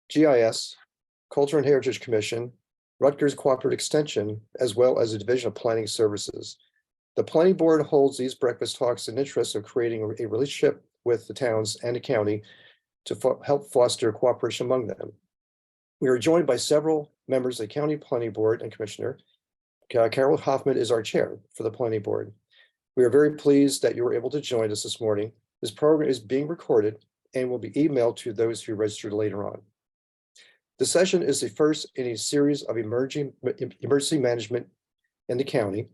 GIS, Culture and Heritage Commission, Rutgers Cooperative Extension, as well as the Division of Planning Services. The Planning Board holds these breakfast talks in the interest of creating a relationship with the towns and the county to help foster cooperation among them. We are joined by several members of the County Planning Board and Commissioner. Carol Hoffman is our chair for the Planning Board. We are very pleased that you were able to join us this morning. This program is being recorded and will be emailed to those who registered later on. The session is the first in a series of emergency management in the county.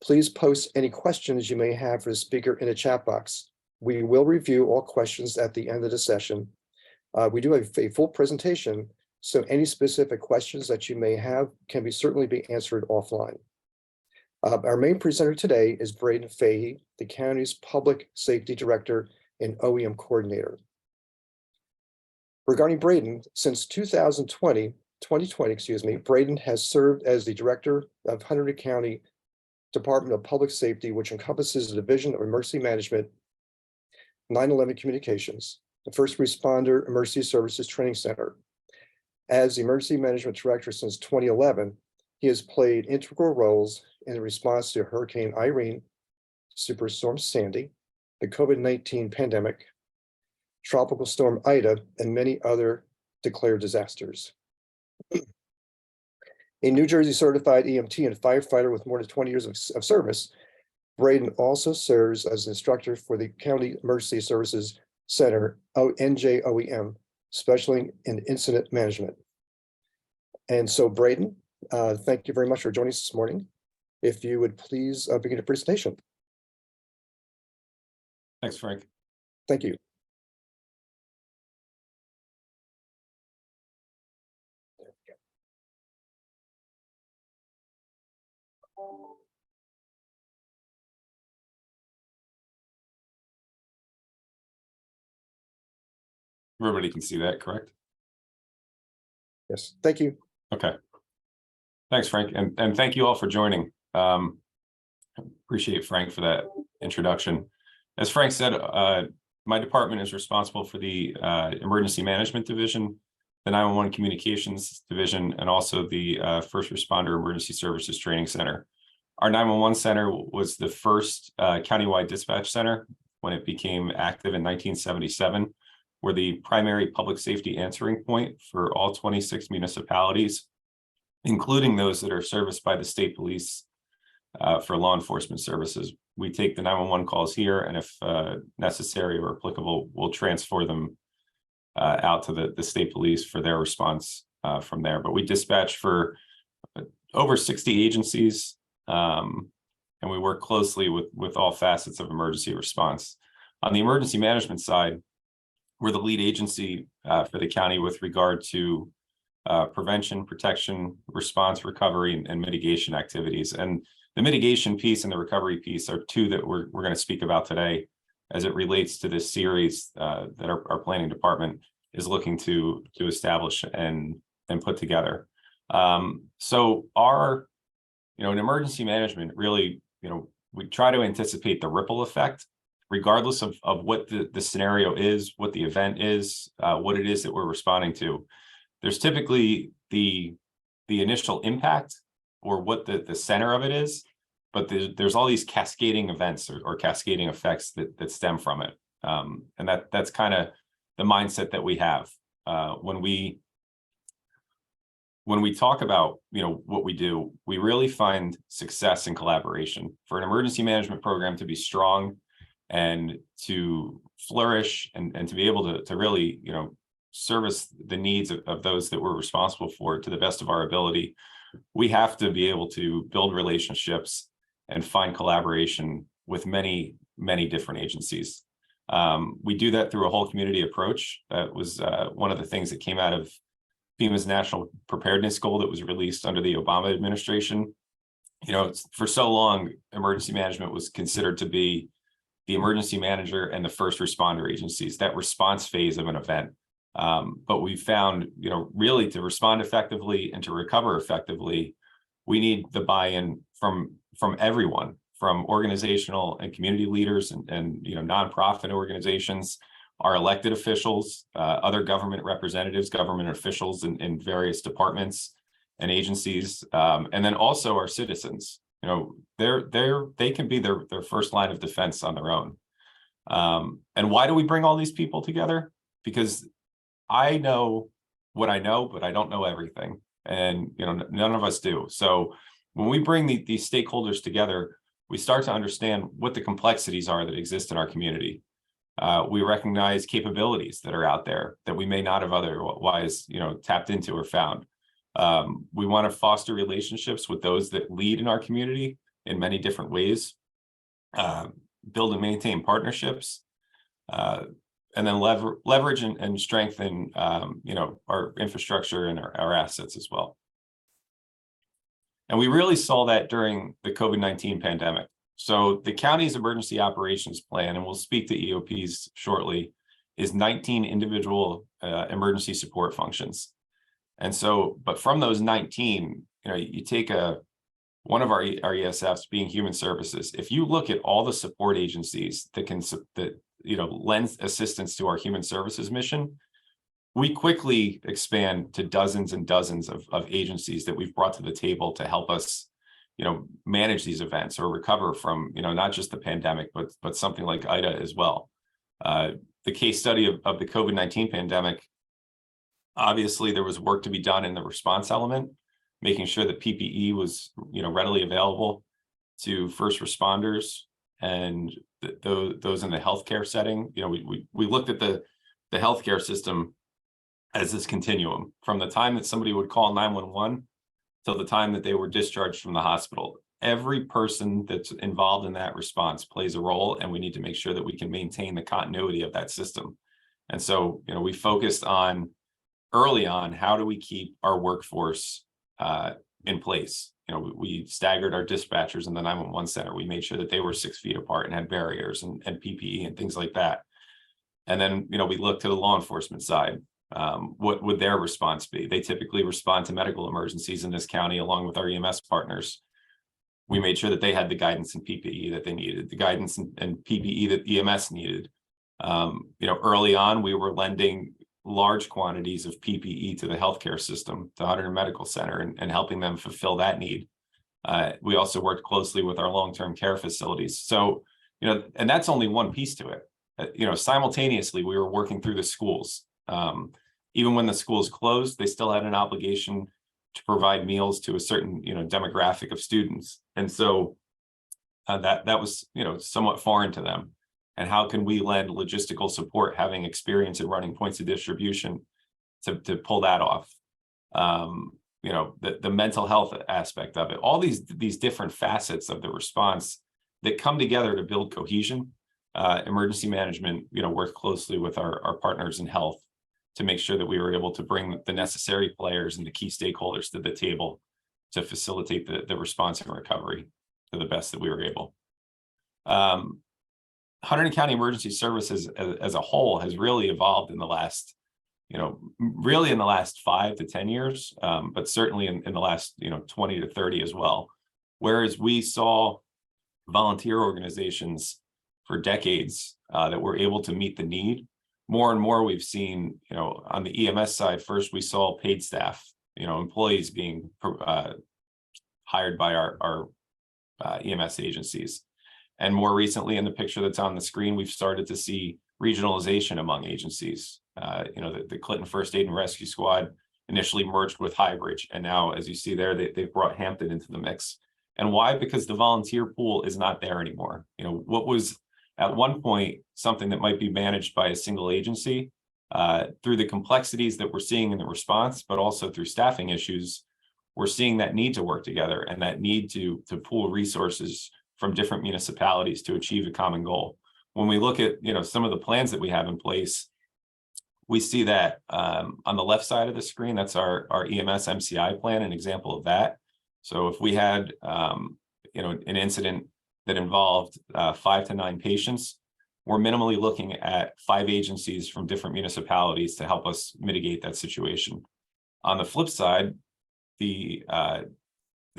Please post any questions you may have for the speaker in the chat box. We will review all questions at the end of the session. We do have a full presentation, so any specific questions that you may have can certainly be answered offline. Our main presenter today is Braden Fahey, the county's Public Safety Director and OEM Coordinator. Regarding Braden, since 2020, Braden has served as the Director of Hunterdon County Department of Public Safety, which encompasses the Division of Emergency Management, 9/11 Communications, the First Responder Emergency Services Training Center. As the Emergency Management Director since 2011, he has played integral roles in the response to Hurricane Irene, Superstorm Sandy, the COVID-19 pandemic, Tropical Storm Ida, and many other declared disasters. A New Jersey certified EMT and firefighter with more than 20 years of service, Braden also serves as an instructor for the County Emergency Services Center, NJOEM, specializing in incident management. And so, Braden, thank you very much for joining us this morning. If you would please begin the presentation. Thanks, Frank. Thank you. Everybody can see that, correct? Yes, thank you. Okay. Thanks, Frank, and thank you all for joining. Appreciate Frank for that introduction. As Frank said, my department is responsible for the Emergency Management Division, the 911 Communications Division, and also the First Responder Emergency Services Training Center. Our 911 Center was the first countywide dispatch center when it became active in 1977. We're the primary public safety answering point for all 26 municipalities, including those that are serviced by the state police for law enforcement services. We take the 911 calls here, and if necessary or applicable, we'll transfer them out to the state police for their response from there. But we dispatch for over 60 agencies, and we work closely with all facets of emergency response. On the emergency management side, we're the lead agency for the county with regard to prevention, protection, response, recovery, and mitigation activities. And the mitigation piece and the recovery piece are two that we're going to speak about today as it relates to this series that our planning department is looking to establish and put together. So our, in emergency management, really, we try to anticipate the ripple effect, regardless of what the scenario is, what the event is, what it is that we're responding to. There's typically the initial impact or what the center of it is, but there's all these cascading events or cascading effects that stem from it. And that's kind of the mindset that we have. When we talk about, what we do, we really find success in collaboration. For an emergency management program to be strong and to flourish and to be able to really, service the needs of those that we're responsible for to the best of our ability, we have to be able to build relationships and find collaboration with many, many different agencies. We do that through a whole community approach. That was one of the things that came out of FEMA's national preparedness goal that was released under the Obama administration. For so long, emergency management was considered to be the emergency manager and the first responder agencies, that response phase of an event. But we found, really to respond effectively and to recover effectively, we need the buy-in from everyone, from organizational and community leaders and nonprofit organizations. our elected officials, other government representatives, government officials in various departments and agencies, and then also our citizens. You know, they can be their first line of defense on their own. And why do we bring all these people together? Because I know what I know, but I don't know everything, and you know, none of us do. So when we bring these stakeholders together, we start to understand what the complexities are that exist in our community. We recognize capabilities that are out there that we may not have otherwise, you know, tapped into or found. We want to foster relationships with those that lead in our community in many different ways, build and maintain partnerships, and then leverage and strengthen, you know, our infrastructure and our assets as well. And we really saw that during the COVID-19 pandemic. So the county's emergency operations plan, and we'll speak to EOPs shortly, is 19 individual emergency support functions. And so, but from those 19, you know, you take one of our ESFs being human services. If you look at all the support agencies that you know, lend assistance to our human services mission, we quickly expand to dozens and dozens of agencies that we've brought to the table to help us, you know, manage these events or recover from, you know, not just the pandemic, but something like Ida as well. The case study of the COVID-19 pandemic, obviously there was work to be done in the response element, making sure that PPE was, you know, readily available to first responders and those in the healthcare setting. You know, we looked at the healthcare system as this continuum from the time that somebody would call 911 till the time that they were discharged from the hospital. Every person that's involved in that response plays a role, and we need to make sure that we can maintain the continuity of that system. And so, you know, we focused on early on, how do we keep our workforce in place? You know, we staggered our dispatchers in the 911 center. We made sure that they were 6 feet apart and had barriers and PPE and things like that. And then, you know, we looked to the law enforcement side. What would their response be? They typically respond to medical emergencies in this county along with our EMS partners. We made sure that they had the guidance and PPE that they needed, the guidance and PPE that EMS needed. You know, early on, we were lending large quantities of PPE to the healthcare system, to Hunterdon Medical Center, and helping them fulfill that need. We also worked closely with our long-term care facilities. So, you know, and that's only one piece to it. You know, simultaneously, we were working through the schools. Even when the schools closed, they still had an obligation to provide meals to a certain, you know, demographic of students. And so that was, you know, somewhat foreign to them. And how can we lend logistical support, having experience in running points of distribution, to pull that off? You know, the mental health aspect of it, all these different facets of the response that come together to build cohesion. Emergency management, you know, worked closely with our partners in health to make sure that we were able to bring the necessary players and the key stakeholders to the table to facilitate the response and recovery to the best that we were able. Hunterdon County Emergency Services as a whole has really evolved in the last, you know, really in the last 5 to 10 years, but certainly in the last, you know, 20 to 30 as well. Whereas we saw volunteer organizations for decades that were able to meet the need, more and more we've seen, you know, on the EMS side, first we saw paid staff, you know, employees being hired by our EMS agencies. And more recently, in the picture that's on the screen, we've started to see regionalization among agencies. You know, the Clinton First Aid and Rescue Squad initially merged with Highbridge, and now, as you see there, they've brought Hampton into the mix. And why? Because the volunteer pool is not there anymore. You know, what was at one point something that might be managed by a single agency, through the complexities that we're seeing in the response, but also through staffing issues, we're seeing that need to work together and that need to pool resources from different municipalities to achieve a common goal. When we look at, you know, some of the plans that we have in place, we see that on the left side of the screen, that's our EMS MCI plan, an example of that. So if we had, you know, an incident that involved 5 to 9 patients, we're minimally looking at 5 agencies from different municipalities to help us mitigate that situation. On the flip side, the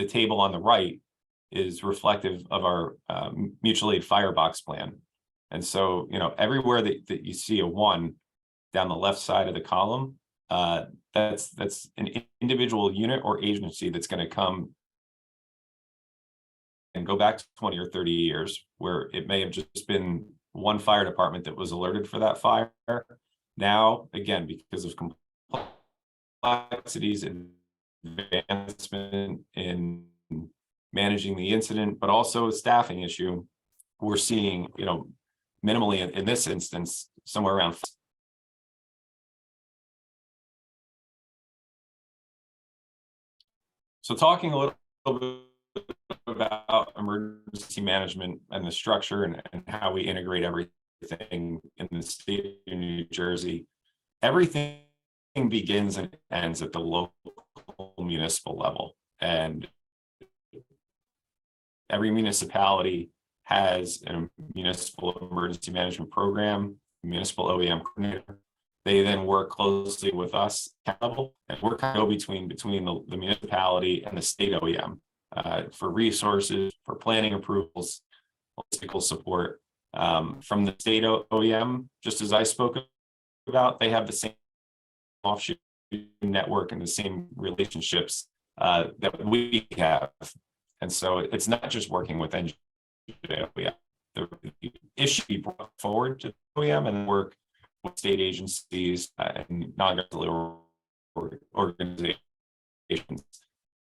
table on the right is reflective of our mutual aid firebox plan. And so, everywhere that you see a 1 down the left side of the column, that's an individual unit or agency that's going to come and go back to 20 or 30 years, where it may have just been one fire department that was alerted for that fire. Now, again, because of complexities and advancement in managing the incident, but also a staffing issue, we're seeing, minimally in this instance, somewhere around. So talking a little bit about emergency management and the structure and how we integrate everything in the state of New Jersey, everything begins and ends at the local municipal level. And every municipality has a municipal emergency management program, municipal OEM coordinator. They then work closely with us accountable, and we're kind of go between the municipality and the state OEM for resources, for planning approvals, logistical support. From the state OEM, just as I spoke about, they have the same offshoot network and the same relationships that we have. And so it's not just working with NGO. The issue be brought forward to the OEM and work with state agencies and non-governmental organizations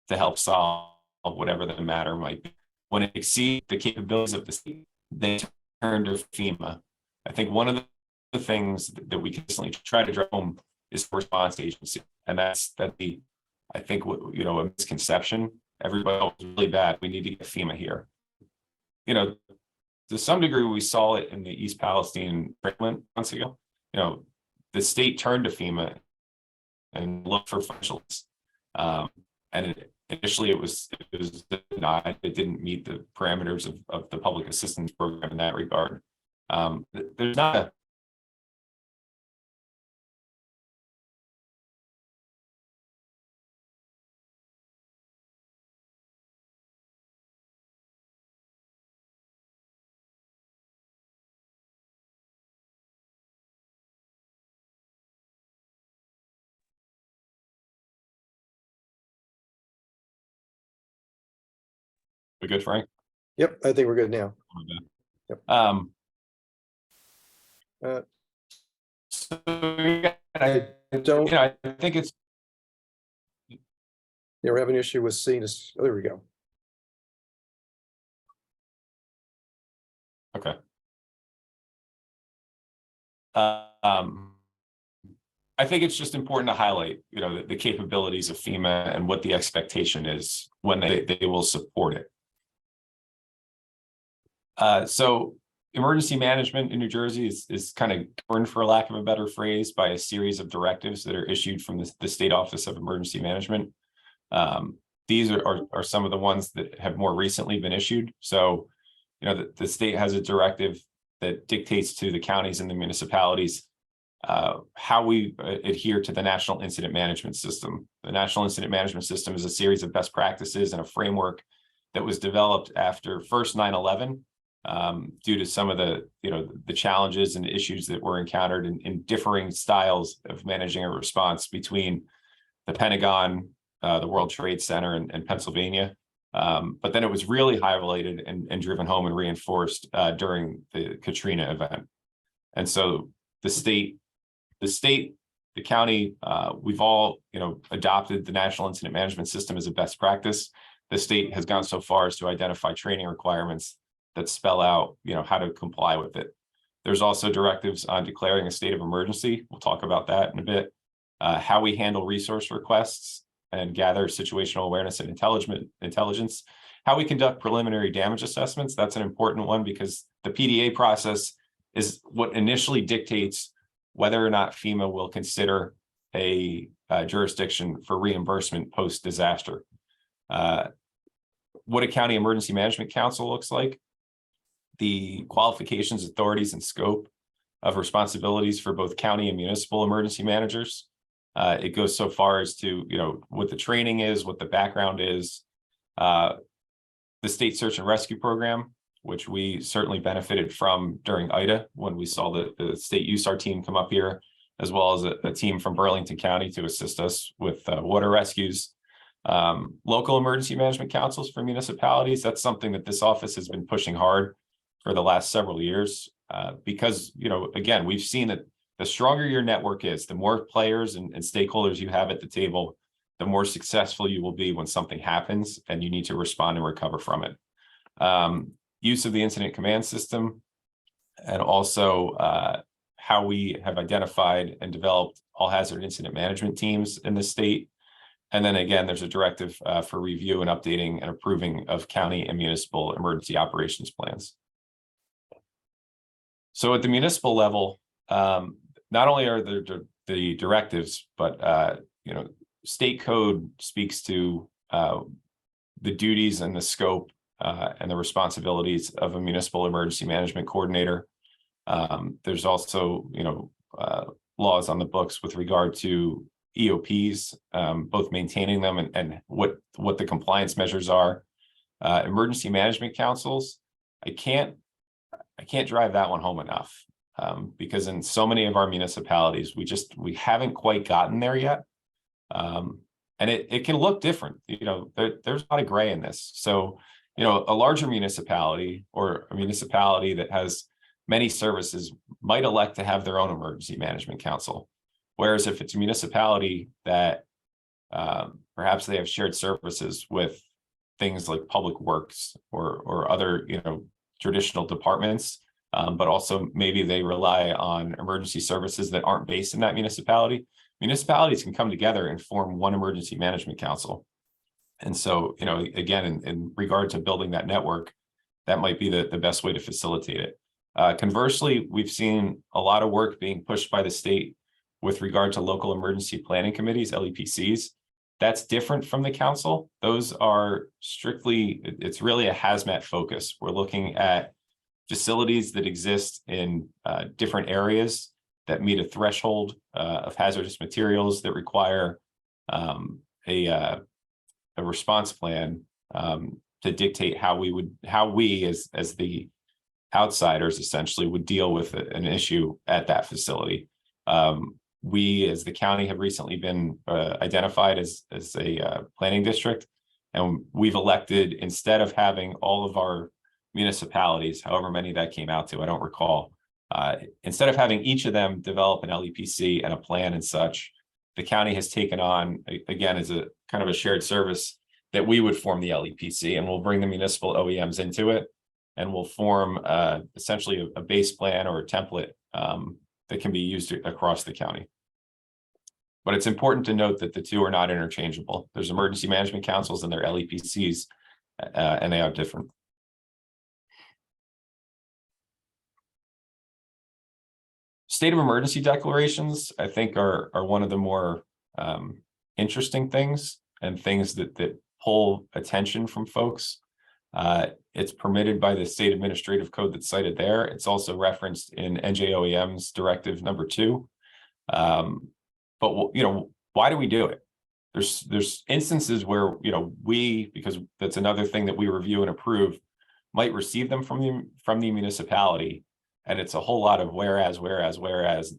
to help solve whatever the matter might be. When it exceeds the capabilities of the state, they turn to FEMA. I think one of the things that we consistently try to drive home is response agency, and I think a misconception. Everybody is really bad. We need to get FEMA here. To some degree, we saw it in the East Palestine months ago. The state turned to FEMA and looked for financials. Initially it was denied. It didn't meet the parameters of the public assistance program in that regard. There's not a we good, Frank? Yep, I think we're good now. Yep. So I don't. I think it's. Yeah, we're having an issue with seeing this. Oh, there we go. Okay. I think it's just important to highlight, the capabilities of FEMA and what the expectation is when they will support it. So emergency management in New Jersey is kind of governed, for lack of a better phrase, by a series of directives that are issued from the State Office of Emergency Management. These are some of the ones that have more recently been issued. So, the state has a directive that dictates to the counties and the municipalities how we adhere to the National Incident Management System. The National Incident Management System is a series of best practices and a framework that was developed after first 9/11 due to some of the challenges and issues that were encountered in differing styles of managing a response between the Pentagon, the World Trade Center, and Pennsylvania. But then it was really highlighted and driven home and reinforced during the Katrina event. And so the state, the county, we've all, adopted the National Incident Management System as a best practice. The state has gone so far as to identify training requirements that spell out, how to comply with it. There's also directives on declaring a state of emergency. We'll talk about that in a bit. How we handle resource requests and gather situational awareness and intelligence. How we conduct preliminary damage assessments. That's an important one because the PDA process is what initially dictates whether or not FEMA will consider a jurisdiction for reimbursement post-disaster. What a county emergency management council looks like, the qualifications, authorities, and scope of responsibilities for both county and municipal emergency managers. It goes so far as to, what the training is, what the background is, the state search and rescue program, which we certainly benefited from during IDA when we saw the state USAR team come up here, as well as a team from Burlington County to assist us with water rescues. Local emergency management councils for municipalities, that's something that this office has been pushing hard for the last several years, because, again, we've seen that the stronger your network is, the more players and stakeholders you have at the table, the more successful you will be when something happens and you need to respond and recover from it. Use of the incident command system, and also how we have identified and developed all hazard incident management teams in the state. And then again, there's a directive for review and updating and approving of county and municipal emergency operations plans. So at the municipal level, not only are there the directives, but state code speaks to the duties and the scope and the responsibilities of a municipal emergency management coordinator. There's also, laws on the books with regard to EOPs, both maintaining them and what the compliance measures are. Emergency management councils, I can't drive that one home enough, because in so many of our municipalities, we haven't quite gotten there yet. And it can look different. There's a lot of gray in this. So, a larger municipality or a municipality that has many services might elect to have their own emergency management council. Whereas if it's a municipality that perhaps they have shared services with things like public works or other, traditional departments, but also maybe they rely on emergency services that aren't based in that municipality, municipalities can come together and form one emergency management council. And so, again, in regard to building that network, that might be the best way to facilitate it. Conversely, we've seen a lot of work being pushed by the state with regard to local emergency planning committees, LEPCs. That's different from the council. Those are strictly, it's really a hazmat focus. We're looking at facilities that exist in different areas that meet a threshold of hazardous materials that require a response plan to dictate how we as the outsiders essentially would deal with an issue at that facility. We as the county have recently been identified as a planning district, and we've elected, instead of having all of our municipalities, however many that came out to, I don't recall, instead of having each of them develop an LEPC and a plan and such, the county has taken on, again, as a kind of a shared service, that we would form the LEPC, and we'll bring the municipal OEMs into it, and we'll form essentially a base plan or a template that can be used across the county. But it's important to note that the two are not interchangeable. There's emergency management councils and their LEPCs, and they are different. State of emergency declarations, I think, are one of the more interesting things and things that pull attention from folks. It's permitted by the state administrative code that's cited there. It's also referenced in NJOEM's directive number 2. But why do we do it? There's instances where because that's another thing that we review and approve, might receive them from the municipality, and it's a whole lot of whereas,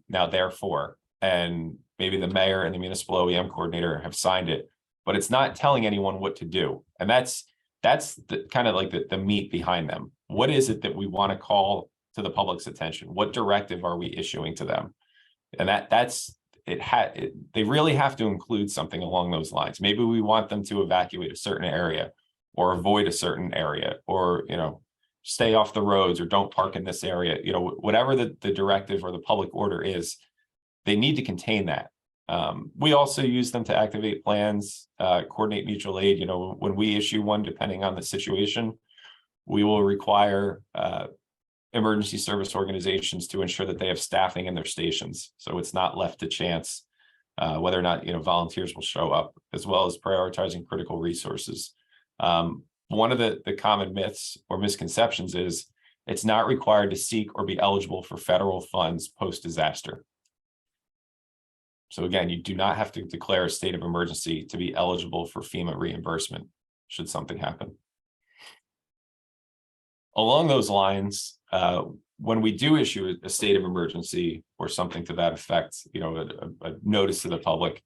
now therefore, and maybe the mayor and the municipal OEM coordinator have signed it, but it's not telling anyone what to do. And that's the kind of like the meat behind them. What is it that we want to call to the public's attention? What directive are we issuing to them? And they really have to include something along those lines. Maybe we want them to evacuate a certain area or avoid a certain area, or stay off the roads, or don't park in this area. Whatever the directive or the public order is, they need to contain that. We also use them to activate plans, coordinate mutual aid. When we issue one, depending on the situation, we will require emergency service organizations to ensure that they have staffing in their stations, so it's not left to chance whether or not volunteers will show up, as well as prioritizing critical resources. One of the common myths or misconceptions is it's not required to seek or be eligible for federal funds post-disaster. So again, you do not have to declare a state of emergency to be eligible for FEMA reimbursement should something happen. along those lines, when we do issue a state of emergency or something to that effect, a notice to the public,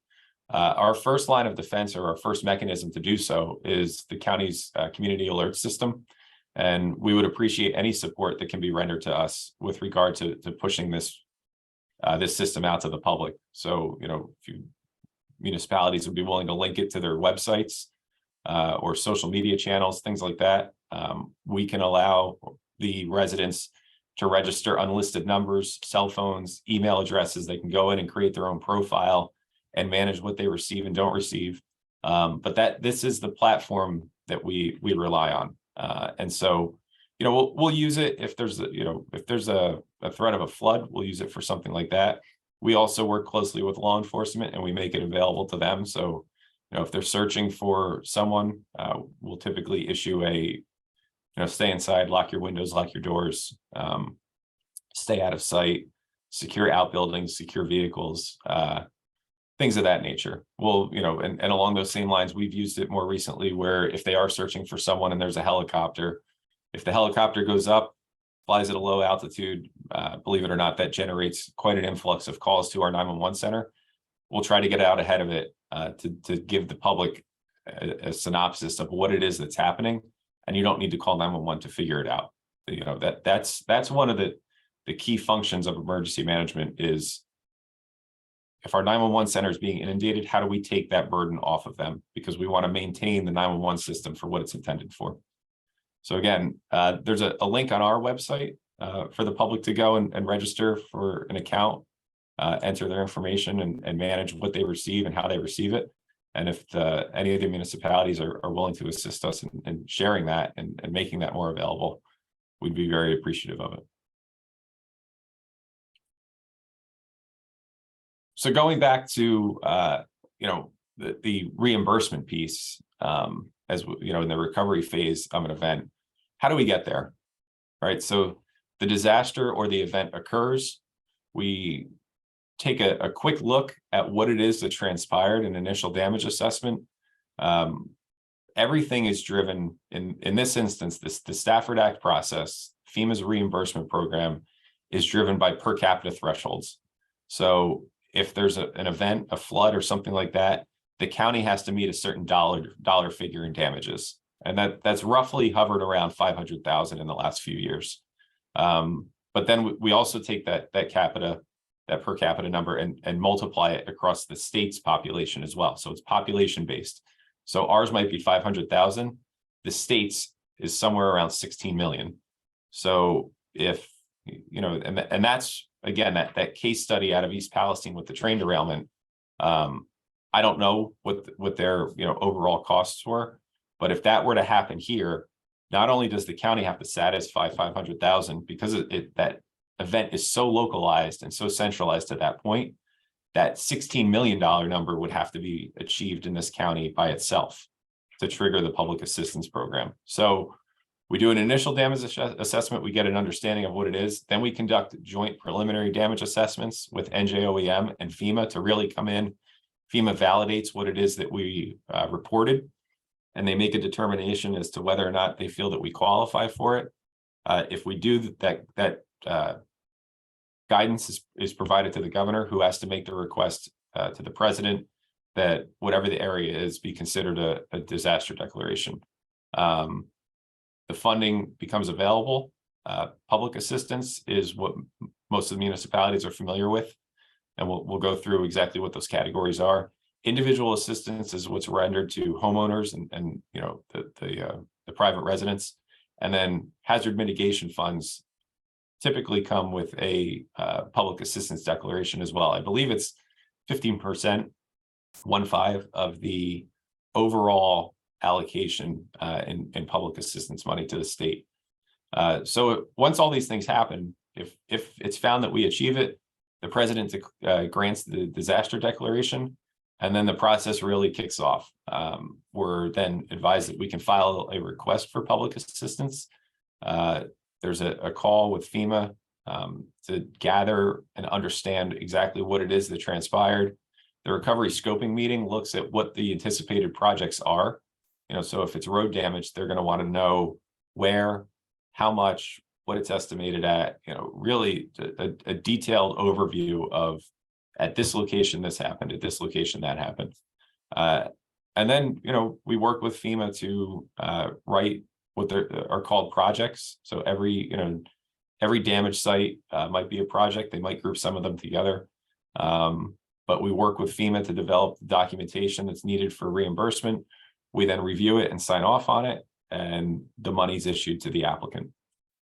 our first line of defense or our first mechanism to do so is the county's community alert system. And we would appreciate any support that can be rendered to us with regard to pushing this system out to the public. So, if municipalities would be willing to link it to their websites or social media channels, things like that, we can allow the residents to register unlisted numbers, cell phones, email addresses. They can go in and create their own profile and manage what they receive and don't receive. But this is the platform that we rely on. And so, we'll use it if there's a threat of a flood. We'll use it for something like that. We also work closely with law enforcement and we make it available to them. So, if they're searching for someone, we'll typically issue a stay inside, lock your windows, lock your doors, stay out of sight, secure outbuildings, secure vehicles, things of that nature. Well, and along those same lines, we've used it more recently where if they are searching for someone and there's a helicopter, if the helicopter goes up, flies at a low altitude, believe it or not, that generates quite an influx of calls to our 911 center. We'll try to get out ahead of it to give the public a synopsis of what it is that's happening. And you don't need to call 911 to figure it out. That's one of the key functions of emergency management is if our 911 center is being inundated, how do we take that burden off of them? Because we want to maintain the 911 system for what it's intended for. So again, there's a link on our website for the public to go and register for an account, enter their information and manage what they receive and how they receive it. And if any of the municipalities are willing to assist us in sharing that and making that more available, we'd be very appreciative of it. So going back to the reimbursement piece, as in the recovery phase of an event, how do we get there? Right. So the disaster or the event occurs. We take a quick look at what it is that transpired in initial damage assessment. Everything is driven in this instance, the Stafford Act process, FEMA's reimbursement program is driven by per capita thresholds. So if there's an event, a flood or something like that, the county has to meet a certain dollar figure in damages. And that's roughly hovered around 500,000 in the last few years. But then we also take that per capita number and multiply it across the state's population as well. So it's population based. So ours might be 500,000. The state's is somewhere around 16 million. So if, and that's, again, that case study out of East Palestine with the train derailment. I don't know what their, overall costs were, but if that were to happen here, not only does the county have to satisfy 500,000 because that event is so localized and so centralized to that point, that $16 million number would have to be achieved in this county by itself to trigger the public assistance program. So we do an initial damage assessment, we get an understanding of what it is, then we conduct joint preliminary damage assessments with NJOEM and FEMA to really come in. FEMA validates what it is that we reported, and they make a determination as to whether or not they feel that we qualify for it. If we do that guidance is provided to the governor, who has to make the request to the president that whatever the area is be considered a disaster declaration. The funding becomes available. Public assistance is what most of the municipalities are familiar with, and we'll go through exactly what those categories are. Individual assistance is what's rendered to homeowners and the private residents, and then hazard mitigation funds typically come with a public assistance declaration as well. I believe it's 15%, 1.5 of the overall allocation in public assistance money to the state. So once all these things happen, if it's found that we achieve it, the president grants the disaster declaration, and then the process really kicks off. We're then advised that we can file a request for public assistance. There's a call with FEMA to gather and understand exactly what it is that transpired. The recovery scoping meeting looks at what the anticipated projects are. So if it's road damage, they're going to want to know where, how much, what it's estimated at, really a detailed overview of at this location, this happened, at this location, that happened. And then, we work with FEMA to write what are called projects. So every damage site might be a project. They might group some of them together. But we work with FEMA to develop the documentation that's needed for reimbursement. We then review it and sign off on it, and the money's issued to the applicant.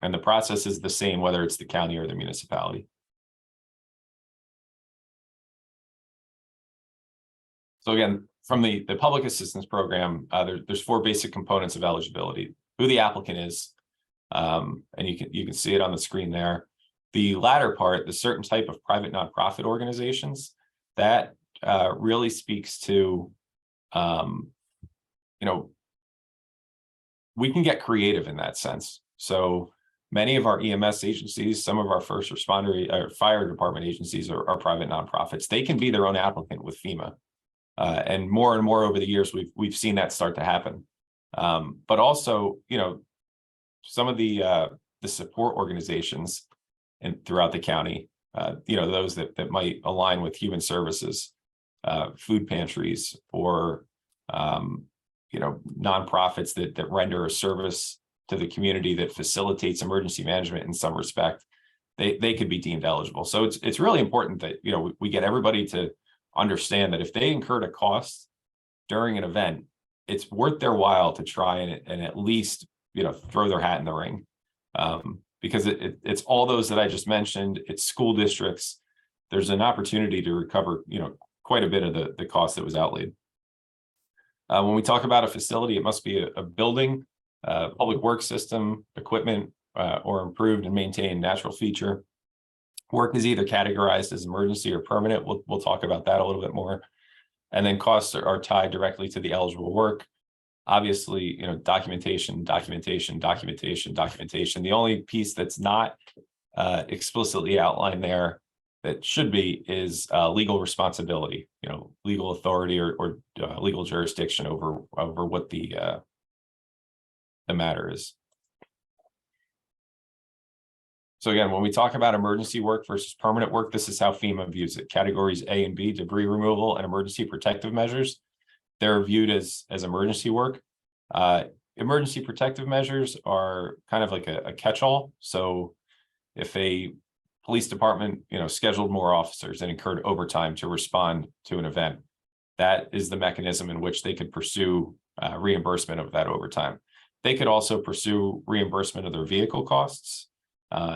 And the process is the same, whether it's the county or the municipality. So again, from the public assistance program, there's 4 basic components of eligibility: who the applicant is, and you can see it on the screen there. The latter part, the certain type of private nonprofit organizations, that really speaks to, we can get creative in that sense. So many of our EMS agencies, some of our first responder or fire department agencies are private nonprofits. They can be their own applicant with FEMA. And more over the years, we've seen that start to happen. But also, some of the support organizations throughout the county, those that might align with human services, food pantries, or nonprofits that render a service to the community that facilitates emergency management in some respect, they could be deemed eligible. So it's really important that we get everybody to understand that if they incurred a cost during an event, it's worth their while to try and at least throw their hat in the ring, because it's all those that I just mentioned. It's school districts. There's an opportunity to recover quite a bit of the cost that was outlaid. When we talk about a facility, it must be a building, public works system, equipment, or improved and maintained natural feature. Work is either categorized as emergency or permanent. We'll talk about that a little bit more. And then costs are tied directly to the eligible work. Obviously, documentation. The only piece that's not explicitly outlined there that should be is legal responsibility, legal authority or legal jurisdiction over what the matter is. So again, when we talk about emergency work versus permanent work, this is how FEMA views it. Categories A and B, debris removal and emergency protective measures, they're viewed as emergency work. Emergency protective measures are kind of like a catch-all. So if a police department, scheduled more officers and incurred overtime to respond to an event, that is the mechanism in which they could pursue reimbursement of that overtime. They could also pursue reimbursement of their vehicle costs,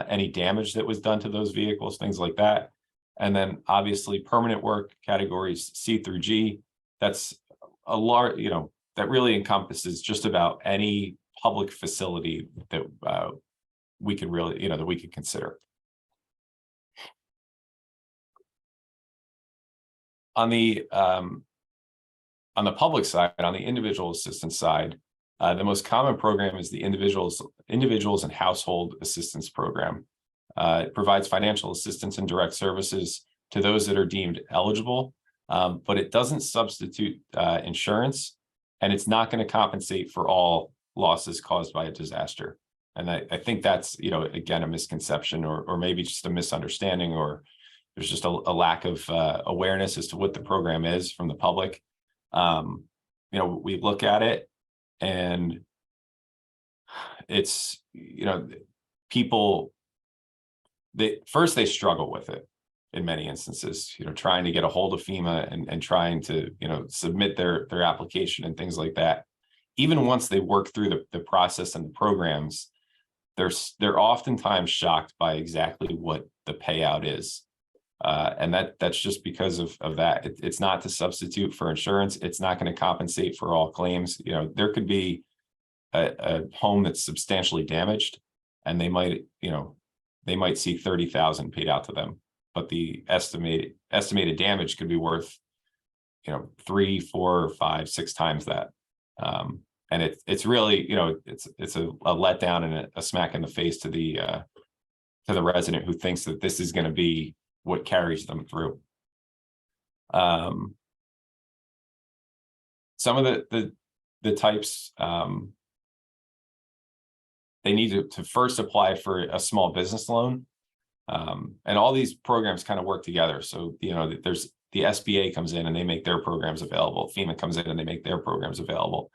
any damage that was done to those vehicles, things like that. And then obviously permanent work, categories C through G, that's a large, that really encompasses just about any public facility that we could really, that we could consider. On the public side, on the individual assistance side, the most common program is the individuals and household assistance program. It provides financial assistance and direct services to those that are deemed eligible, but it doesn't substitute insurance, and it's not going to compensate for all losses caused by a disaster. And I think that's, again, a misconception or maybe just a misunderstanding, or there's just a lack of awareness as to what the program is from the public. We look at it, and it's, people, they struggle with it in many instances, trying to get a hold of FEMA and trying to, submit their application and things like that. Even once they work through the process and the programs, they're oftentimes shocked by exactly what the payout is. And that's just because of that. It's not to substitute for insurance. It's not going to compensate for all claims. There could be a home that's substantially damaged, and they might see 30,000 paid out to them, but the estimated damage could be worth 3, 4, 5, 6 times that. And it's really, it's a letdown and a smack in the face to the resident who thinks that this is going to be what carries them through. Some of the types, they need to first apply for a small business loan. And all these programs kind of work together. So, there's the SBA comes in and they make their programs available. FEMA comes in and they make their programs available.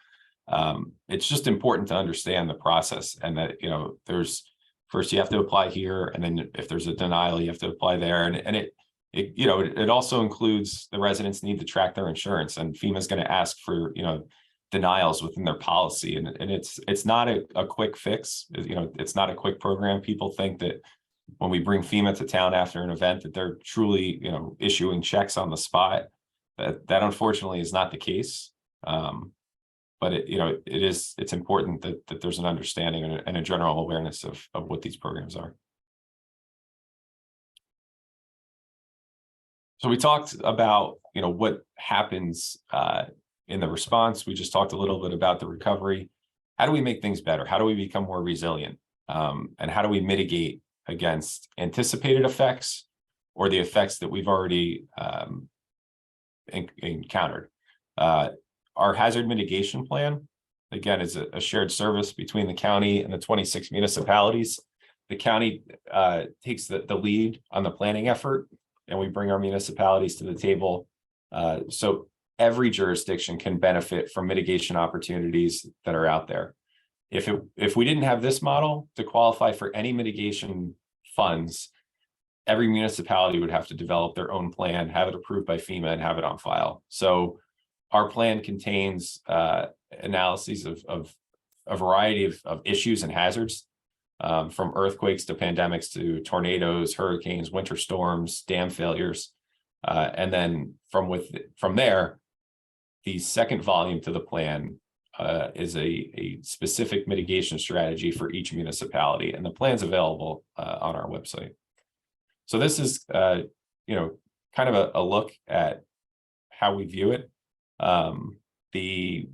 It's just important to understand the process, and that, there's first you have to apply here, and then if there's a denial, you have to apply there. And it also includes the residents need to track their insurance, and FEMA is going to ask for, denials within their policy. And it's not a quick fix. It's not a quick program. People think that when we bring FEMA to town after an event, that they're truly, issuing checks on the spot. That unfortunately is not the case. But it's important that there's an understanding and a general awareness of what these programs are. So we talked about, what happens in the response. We just talked a little bit about the recovery. How do we make things better? How do we become more resilient? And how do we mitigate against anticipated effects or the effects that we've already encountered? Our hazard mitigation plan, again, is a shared service between the county and the 26 municipalities. The county takes the lead on the planning effort, and we bring our municipalities to the table. So every jurisdiction can benefit from mitigation opportunities that are out there. If we didn't have this model to qualify for any mitigation funds, every municipality would have to develop their own plan, have it approved by FEMA, and have it on file. So our plan contains analyses of a variety of issues and hazards, from earthquakes to pandemics to tornadoes, hurricanes, winter storms, dam failures. And then from there, the second volume to the plan is a specific mitigation strategy for each municipality, and the plan's available on our website. So this is, kind of a look at how we view it. The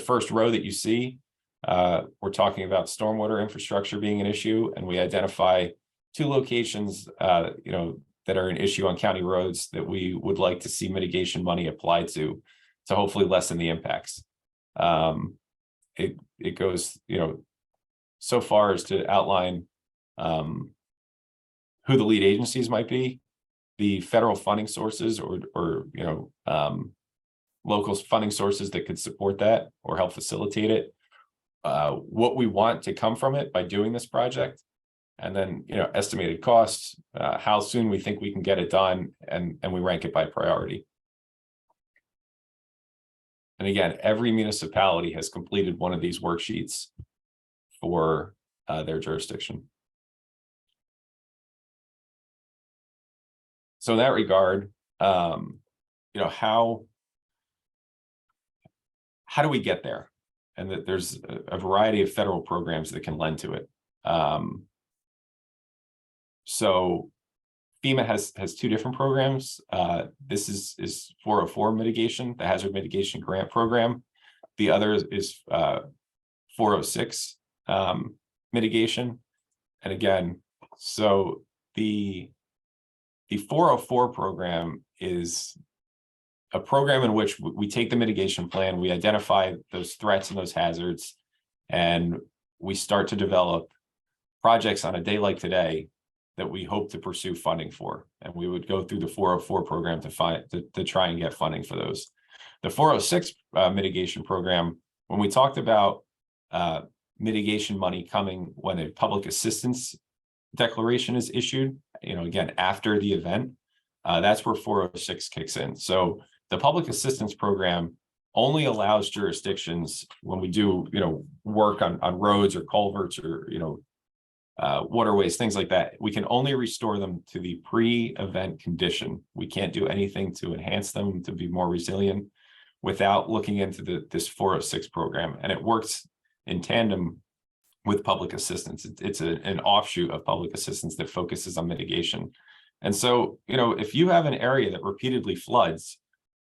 first row that you see, we're talking about stormwater infrastructure being an issue, and we identify 2 locations, that are an issue on county roads that we would like to see mitigation money applied to hopefully lessen the impacts. It goes, so far as to outline who the lead agencies might be, the federal funding sources or local funding sources that could support that or help facilitate it, what we want to come from it by doing this project, and then, estimated costs, how soon we think we can get it done, and we rank it by priority. And again, every municipality has completed one of these worksheets for their jurisdiction. So in that regard, how do we get there? And that there's a variety of federal programs that can lend to it. So FEMA has 2 different programs. This is 404 mitigation, the hazard mitigation grant program. The other is 406 mitigation. And again, so the 404 program is a program in which we take the mitigation plan, we identify those threats and those hazards, and we start to develop projects on a day like today that we hope to pursue funding for. And we would go through the 404 program to try and get funding for those. The 406 mitigation program, when we talked about mitigation money coming when a public assistance declaration is issued, again, after the event, that's where 406 kicks in. So the public assistance program only allows jurisdictions when we do, work on roads or culverts or, waterways, things like that. We can only restore them to the pre-event condition. We can't do anything to enhance them to be more resilient without looking into this 406 program. And it works in tandem with public assistance. It's an offshoot of public assistance that focuses on mitigation. And so, if you have an area that repeatedly floods,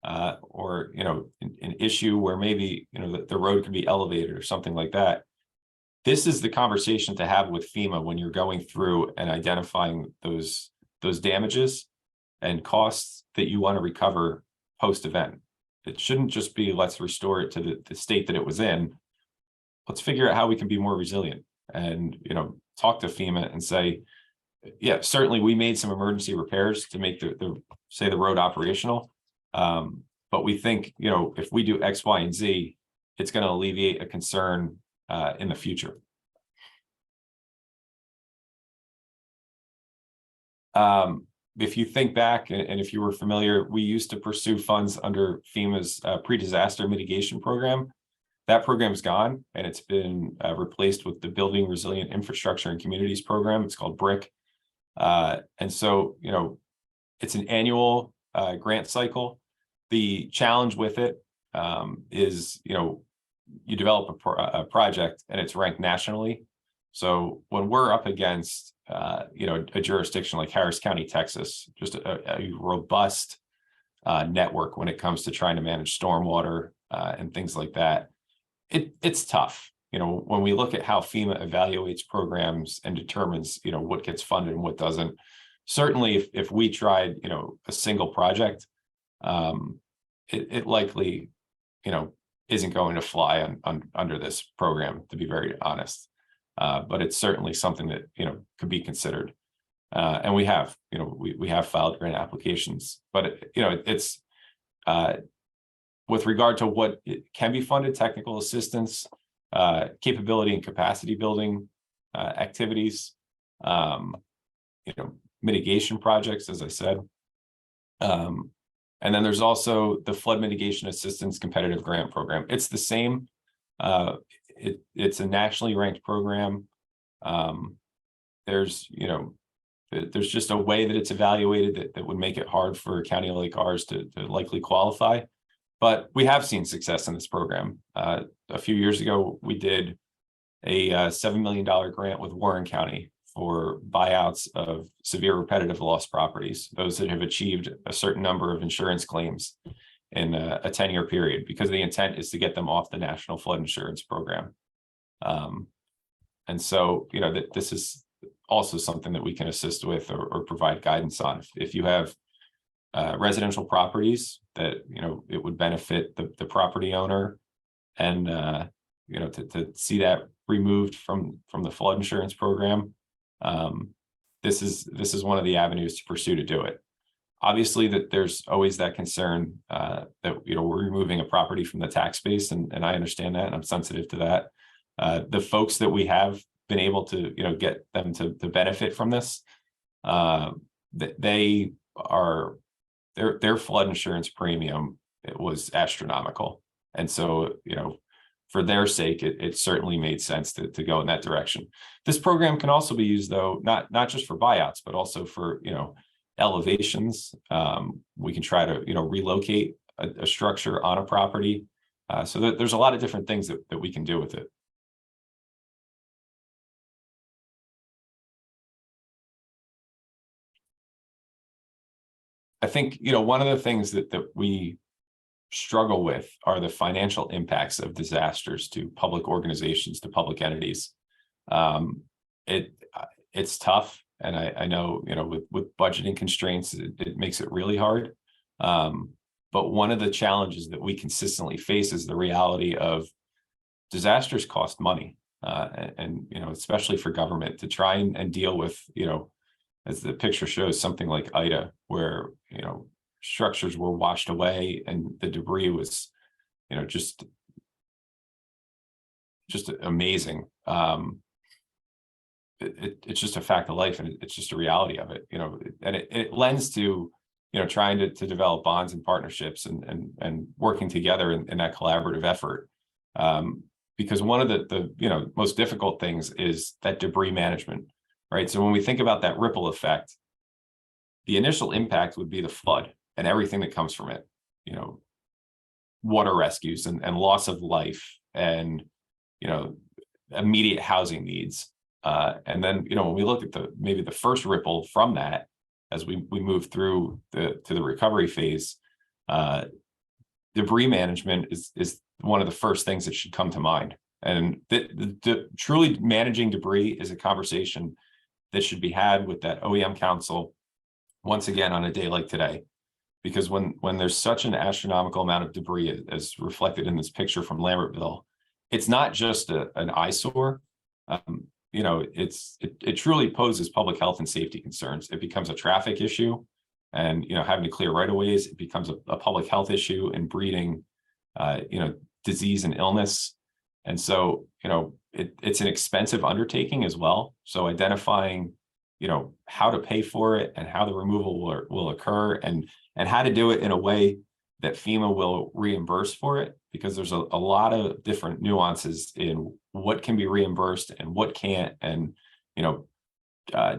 or, an issue where maybe, the road can be elevated or something like that, this is the conversation to have with FEMA when you're going through and identifying those damages and costs that you want to recover post-event. It shouldn't just be, let's restore it to the state that it was in. Let's figure out how we can be more resilient and, talk to FEMA and say, yeah, certainly we made some emergency repairs to make the road operational. But we think, if we do X, Y, and Z, it's going to alleviate a concern in the future. If you think back, and if you were familiar, we used to pursue funds under FEMA's pre-disaster mitigation program. That program is gone, and it's been replaced with the Building Resilient Infrastructure and Communities program. It's called BRIC. And so, it's an annual grant cycle. The challenge with it is, you develop a project and it's ranked nationally. So when we're up against, a jurisdiction like Harris County, Texas, just a robust network when it comes to trying to manage stormwater and things like that, it's tough. When we look at how FEMA evaluates programs and determines, what gets funded and what doesn't, certainly if we tried, a single project, it likely, isn't going to fly under this program, to be very honest. But it's certainly something that, could be considered. And we have, we have filed grant applications, but it's with regard to what can be funded, technical assistance, capability and capacity building activities, mitigation projects, as I said. And then there's also the Flood Mitigation Assistance Competitive Grant Program. It's the same. It's a nationally ranked program. There's just a way that it's evaluated that would make it hard for a county like ours to likely qualify. But we have seen success in this program. A few years ago, we did a $7 million grant with Warren County for buyouts of severe repetitive loss properties, those that have achieved a certain number of insurance claims in a 10-year period, because the intent is to get them off the National Flood Insurance Program. And so, this is also something that we can assist with or provide guidance on. If you have residential properties that, it would benefit the property owner, and, to see that removed from the flood insurance program, this is one of the avenues to pursue to do it. Obviously, that there's always that concern that we're removing a property from the tax base, and I understand that, and I'm sensitive to that. The folks that we have been able to get them to benefit from this, they are their flood insurance premium, it was astronomical, and so for their sake, it certainly made sense to go in that direction. This program can also be used, though, not just for buyouts, but also for elevations. We can try to relocate a structure on a property. So there's a lot of different things that we can do with it. I think one of the things that we struggle with are the financial impacts of disasters to public organizations, to public entities. It's tough, and I know with budgeting constraints, it makes it really hard. But one of the challenges that we consistently face is the reality of disasters cost money, and especially for government to try and deal with as the picture shows, something like Ida, where structures were washed away and the debris was just amazing. It's just a fact of life, and it's just a reality of it, and it lends to trying to develop bonds and partnerships and working together in that collaborative effort, because one of the most difficult things is that debris management, right? So when we think about that ripple effect, the initial impact would be the flood and everything that comes from it, water rescues and loss of life, and immediate housing needs. And then when we look at maybe the first ripple from that, as we move through to the recovery phase, debris management is one of the first things that should come to mind. And truly managing debris is a conversation that should be had with that OEM council once again on a day like today, because when there's such an astronomical amount of debris as reflected in this picture from Lambertville, it's not just an eyesore. it truly poses public health and safety concerns. It becomes a traffic issue, and having to clear right of ways, it becomes a public health issue and breeding disease and illness. And so it's an expensive undertaking as well. So identifying how to pay for it and how the removal will occur, and how to do it in a way that FEMA will reimburse for it, because there's a lot of different nuances in what can be reimbursed and what can't, and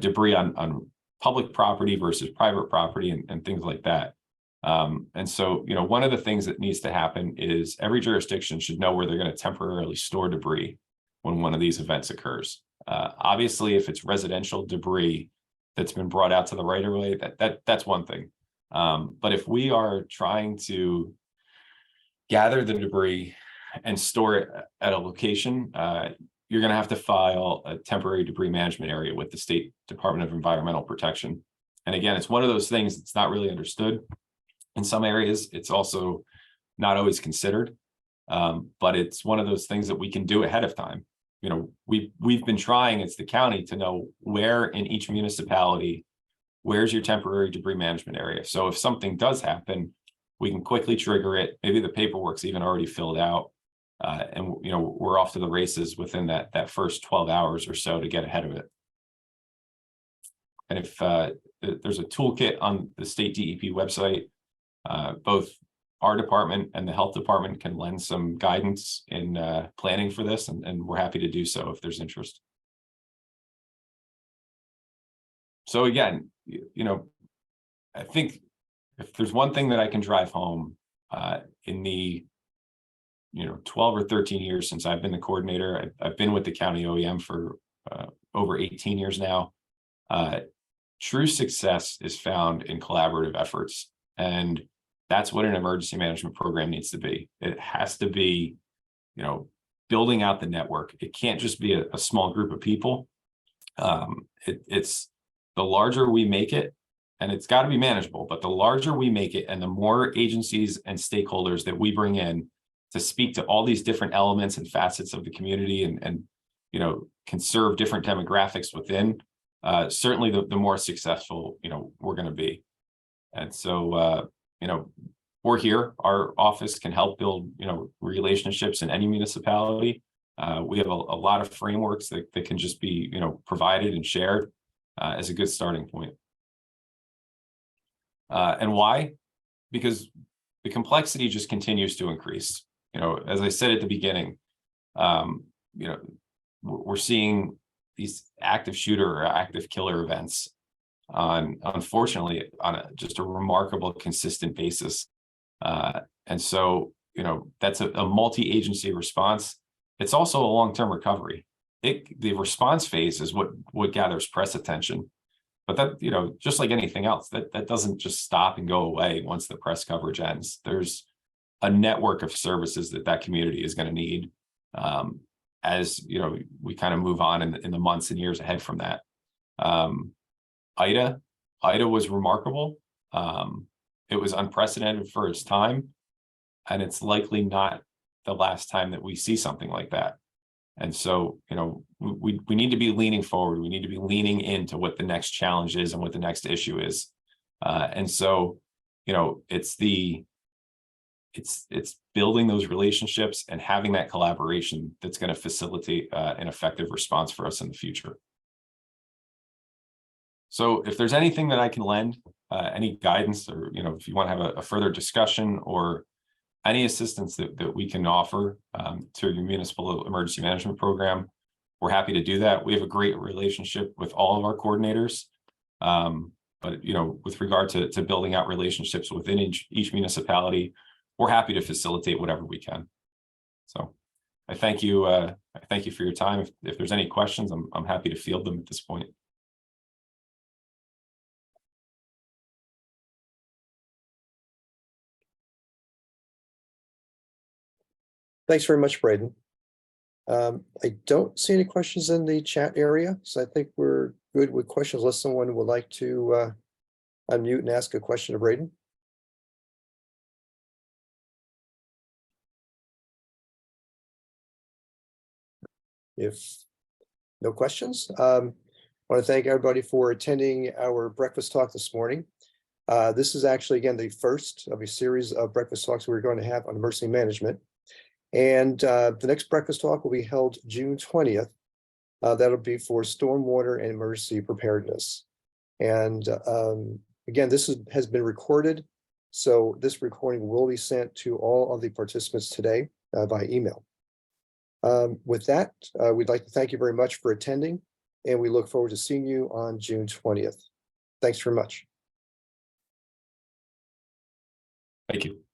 debris on public property versus private property and things like that. And so one of the things that needs to happen is every jurisdiction should know where they're going to temporarily store debris when one of these events occurs. Obviously, if it's residential debris that's been brought out to the right of way, that's one thing. But if we are trying to gather the debris and store it at a location, you're going to have to file a temporary debris management area with the State Department of Environmental Protection. And again, it's one of those things that's not really understood. In some areas, it's also not always considered, but it's one of those things that we can do ahead of time. We've been trying as the county to know where in each municipality, where's your temporary debris management area. So if something does happen, we can quickly trigger it. Maybe the paperwork's even already filled out, and we're off to the races within that first 12 hours or so to get ahead of it. And if there's a toolkit on the state DEP website, both our department and the health department can lend some guidance in planning for this, and we're happy to do so if there's interest. So again, I think if there's one thing that I can drive home in the 12 or 13 years since I've been the coordinator, I've been with the county OEM for over 18 years now. True success is found in collaborative efforts, and that's what an emergency management program needs to be. It has to be, building out the network. It can't just be a small group of people. It's the larger we make it, and it's got to be manageable, but the larger we make it and the more agencies and stakeholders that we bring in to speak to all these different elements and facets of the community and can serve different demographics within, certainly the more successful, we're going to be. And so, we're here. Our office can help build, relationships in any municipality. We have a lot of frameworks that can just be, provided and shared as a good starting point. And why? Because the complexity just continues to increase. As I said at the beginning, we're seeing these active shooter or active killer events unfortunately on just a remarkable consistent basis. And so, that's a multi-agency response. It's also a long-term recovery. The response phase is what gathers press attention. But that, just like anything else, that doesn't just stop and go away once the press coverage ends. There's a network of services that community is going to need as we kind of move on in the months and years ahead from that. Ida was remarkable. It was unprecedented for its time, and it's likely not the last time that we see something like that. And so, we need to be leaning forward. We need to be leaning into what the next challenge is and what the next issue is. And so, it's building those relationships and having that collaboration that's going to facilitate an effective response for us in the future. So if there's anything that I can lend, any guidance, or if you want to have a further discussion or any assistance that we can offer to your municipal emergency management program, we're happy to do that. We have a great relationship with all of our coordinators. But with regard to building out relationships within each municipality, we're happy to facilitate whatever we can. So I thank you for your time. If there's any questions, I'm happy to field them at this point. Thanks very much, Braden. I don't see any questions in the chat area, so I think we're good with questions unless someone would like to unmute and ask a question to Braden. If No questions. I want to thank everybody for attending our breakfast talk this morning. This is actually, again, the first of a series of breakfast talks we're going to have on emergency management. And the next breakfast talk will be held June 20th. That'll be for stormwater and emergency preparedness. And again, this has been recorded. So this recording will be sent to all of the participants today by email. With that, we'd like to thank you very much for attending, and we look forward to seeing you on June 20th. Thanks very much. Thank you.